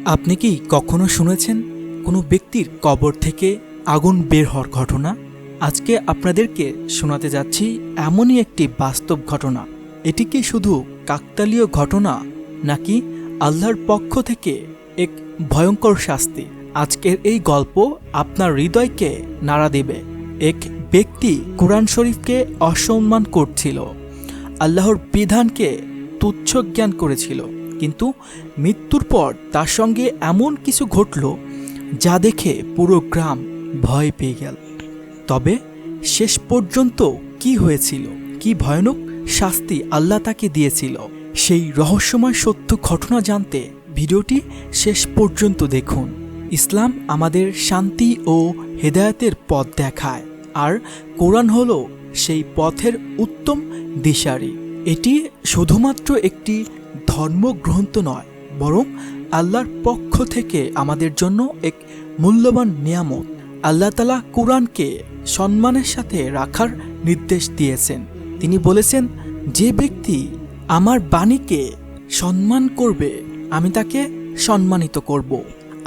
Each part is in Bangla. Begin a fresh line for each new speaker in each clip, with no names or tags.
আপনি কি কখনো শুনেছেন কোনো ব্যক্তির কবর থেকে আগুন বের হওয়ার ঘটনা? আজকে আপনাদেরকে শোনাতে যাচ্ছি এমনই একটি বাস্তব ঘটনা। এটি কি শুধু কাকতালীয় ঘটনা নাকি আল্লাহর পক্ষ থেকে এক ভয়ঙ্কর শাস্তি? আজকের এই গল্প আপনার হৃদয়কে নাড়া দেবে। এক ব্যক্তি কোরআন শরীফকে অসম্মান করছিল, আল্লাহর বিধানকে তুচ্ছ জ্ঞান করেছিল, কিন্তু মৃত্যুর পর তার সঙ্গে এমন কিছু ঘটল যা দেখে পুরো গ্রাম ভয় পেয়ে গেল। তবে শেষ পর্যন্ত কি হয়েছিল, কি ভয়ানক শাস্তি আল্লাহ তাকে দিয়েছিল, সেই রহস্যময় সত্য ঘটনা জানতে ভিডিওটি শেষ পর্যন্ত দেখুন। ইসলাম আমাদের শান্তি ও হেদায়েতের পথ দেখায়, আর কোরআন হলো সেই পথের উত্তম দিশারি। এটি শুধুমাত্র একটি ধর্মগ্রন্থ নয়, বরং আল্লাহর পক্ষ থেকে আমাদের জন্য এক মূল্যবান নিয়ামত। আল্লাহ তাআলা কোরআনকে সম্মানের সাথে রাখার নির্দেশ দিয়েছেন। তিনি বলেছেন, যে ব্যক্তি আমার বাণীকে সম্মান করবে আমি তাকে সম্মানিত করব,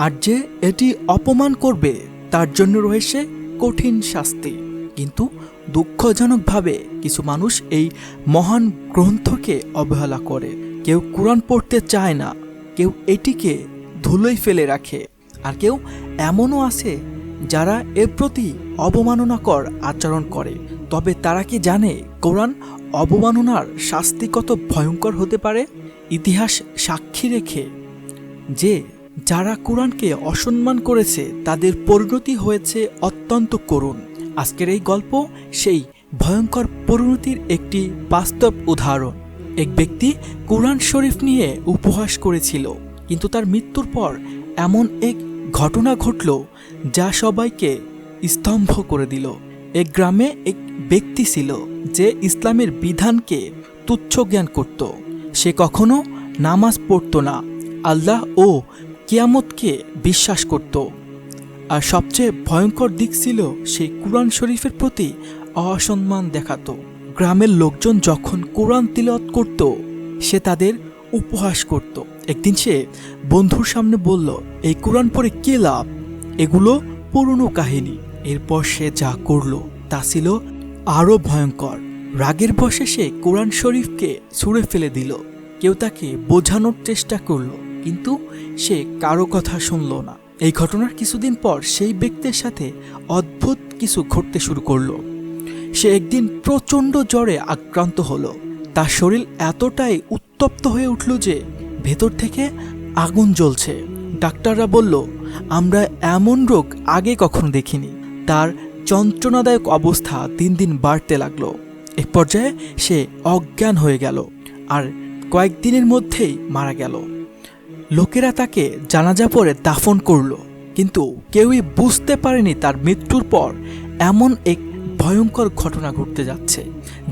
আর যে এটি অপমান করবে তার জন্য রয়েছে কঠিন শাস্তি। কিন্তু দুঃখজনকভাবে কিছু মানুষ এই মহান গ্রন্থকে অবহেলা করে। কেউ কোরআন পড়তে চায় না, কেউ এটিকে ধুলোয় ফেলে রাখে, আর কেউ এমনও আছে যারা এর প্রতি অবমাননাকর আচরণ করে। তবে তারা কি জানে কোরআন অবমাননার শাস্তি কত ভয়ঙ্কর হতে পারে? ইতিহাস সাক্ষী রেখে যে যারা কোরআনকে অসম্মান করেছে তাদের পরিণতি হয়েছে অত্যন্ত করুণ। আজকের এই গল্প সেই ভয়ঙ্কর পরিণতির একটি বাস্তব উদাহরণ। এক ব্যক্তি কোরআন শরীফ নিয়ে উপহাস করেছিল, কিন্তু তার মৃত্যুর পর এমন এক ঘটনা ঘটল যা সবাইকে স্তম্ভ করে দিল। এক গ্রামে এক ব্যক্তি ছিল যে ইসলামের বিধানকে তুচ্ছ জ্ঞান করত। সে কখনো নামাজ পড়ত না, আল্লাহ ও কিয়ামতকে বিশ্বাস করত, আর সবচেয়ে ভয়ঙ্কর দিক ছিল সে কোরআন শরীফের প্রতি অসম্মান দেখাতো। গ্রামের লোকজন যখন কোরআন তিলাওয়াত করত সে তাদের উপহাস করত। একদিন সে বন্ধুর সামনে বলল, এই কোরআন পড়ে কে লাভ, এগুলো পুরনো কাহিনী। এরপর সে যা করল তা ছিল আরও ভয়ঙ্কর। রাগের বশে সে কোরআন শরীফকে ছুঁড়ে ফেলে দিল। কেউ তাকে বোঝানোর চেষ্টা করল, কিন্তু সে কারো কথা শুনল না। এই ঘটনার কিছুদিন পর সেই ব্যক্তির সাথে অদ্ভুত কিছু ঘটতে শুরু করলো। সে একদিন প্রচণ্ড জ্বরে আক্রান্ত হলো। তার শরীর এতটাই উত্তপ্ত হয়ে উঠল যে ভেতর থেকে আগুন জ্বলছে। ডাক্তাররা বলল, আমরা এমন রোগ আগে কখনো দেখিনি। তার যন্ত্রণাদায়ক অবস্থা দিন দিন বাড়তে লাগলো। এক পর্যায়ে সে অজ্ঞান হয়ে গেল, আর কয়েকদিনের মধ্যেই মারা গেল। লোকেরা তাকে জানাজা পড়ে দাফন করল, কিন্তু কেউই বুঝতে পারেনি তার মৃত্যুর পর এমন এক ভয়ঙ্কর ঘটনা ঘটতে যাচ্ছে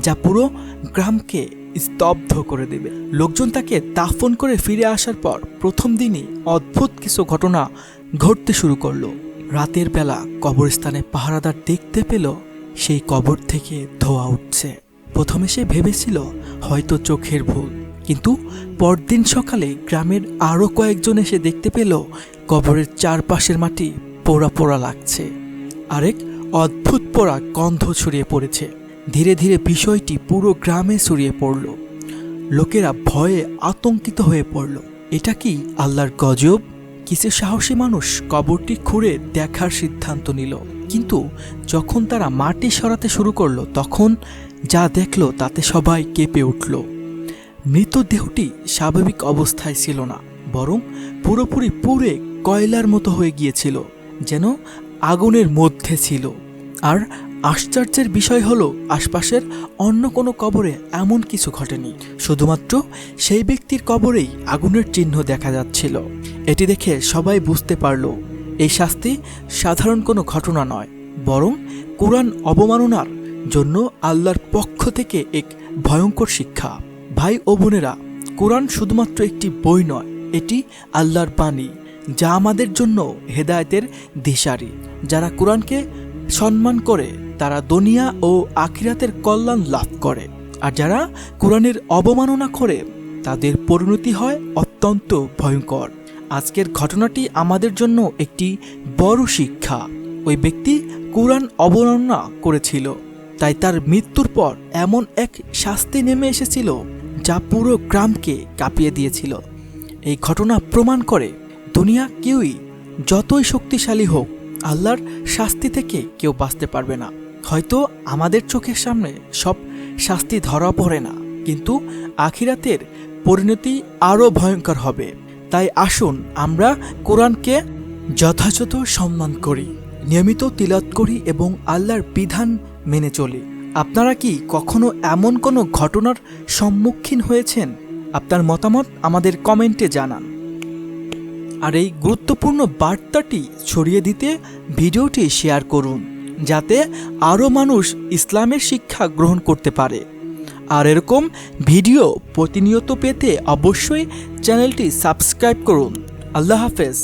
যা পুরো গ্রামকে স্তব্ধ করে দেবে। লোকজন তাকে দাফন করে ফিরে আসার পর প্রথম দিনই অদ্ভুত কিছু ঘটনা ঘটতে শুরু করলো। রাতের বেলা কবরস্থানে পাহারাদার দেখতে পেল সেই কবর থেকে ধোঁয়া উঠছে। প্রথমে সে ভেবেছিল হয়তো চোখের ভুল, কিন্তু পরদিন সকালে গ্রামের আরও কয়েকজন এসে দেখতে পেল কবরের চারপাশের মাটি পোড়া পোড়া লাগছে, আরেক অদ্ভুত পোড়া গন্ধ ছড়িয়ে পড়েছে। ধীরে ধীরে বিষয়টি পুরো গ্রামে ছড়িয়ে পড়ল। লোকেরা ভয়ে আতঙ্কিত হয়ে পড়ল। এটা কি আল্লাহর গজব? কিছু সাহসী মানুষ কবরটি খুঁড়ে দেখার সিদ্ধান্ত নিল, কিন্তু যখন তারা মাটি সরাতে শুরু করলো তখন যা দেখল তাতে সবাই কেঁপে উঠল। মৃতদেহটি স্বাভাবিক অবস্থায় ছিল না, বরং পুরোপুরি পুড়ে কয়লার মতো হয়ে গিয়েছিল, যেন আগুনের মধ্যে ছিল। আর আশ্চর্যের বিষয় হলো আশপাশের অন্য কোনো কবরে এমন কিছু ঘটেনি, শুধুমাত্র সেই ব্যক্তির কবরেই আগুনের চিহ্ন দেখা যাচ্ছিল। এটি দেখে সবাই বুঝতে পারল এই শাস্তি সাধারণ কোনো ঘটনা নয়, বরং কোরআন অবমাননার জন্য আল্লাহর পক্ষ থেকে এক ভয়ঙ্কর শিক্ষা। ভাই ও বোনেরা, কোরআন শুধুমাত্র একটি বই নয়, এটি আল্লাহর বাণী যা আমাদের জন্য হেদায়েতের দিশারি। যারা কোরআনকে সম্মান করে তারা দুনিয়া ও আখিরাতের কল্যাণ লাভ করে, আর যারা কোরআনের অবমাননা করে তাদের পরিণতি হয় অত্যন্ত ভয়ঙ্কর। আজকের ঘটনাটি আমাদের জন্য একটি বড় শিক্ষা। ওই ব্যক্তি কোরআন অবমাননা করেছিল, তাই তার মৃত্যুর পর এমন এক শাস্তি নেমে এসেছিল যা পুরো গ্রামকে কাঁপিয়ে দিয়েছিল। এই ঘটনা প্রমাণ করে দুনিয়া কেউই যতই শক্তিশালী হোক, আল্লাহর শাস্তি থেকে কেউ বাঁচতে পারবে না। হয়তো আমাদের চোখের সামনে সব শাস্তি ধরা পড়ে না, কিন্তু আখিরাতের পরিণতি আরও ভয়ঙ্কর হবে। তাই আসুন আমরা কোরআনকে যথাযথ সম্মান করি, নিয়মিত তিলাওয়াত করি এবং আল্লাহর বিধান মেনে চলি। আপনারা কি কখনো এমন কোনো ঘটনার সম্মুখীন হয়েছেন? আপনার মতামত আমাদের কমেন্টে জানান। আর এই গুরুত্বপূর্ণ বার্তাটি ছড়িয়ে দিতে ভিডিওটি শেয়ার করুন, যাতে আরও মানুষ ইসলামের শিক্ষা গ্রহণ করতে পারে। আর এরকম ভিডিও প্রতিনিয়ত পেতে অবশ্যই চ্যানেলটি সাবস্ক্রাইব করুন। আল্লাহ হাফেজ।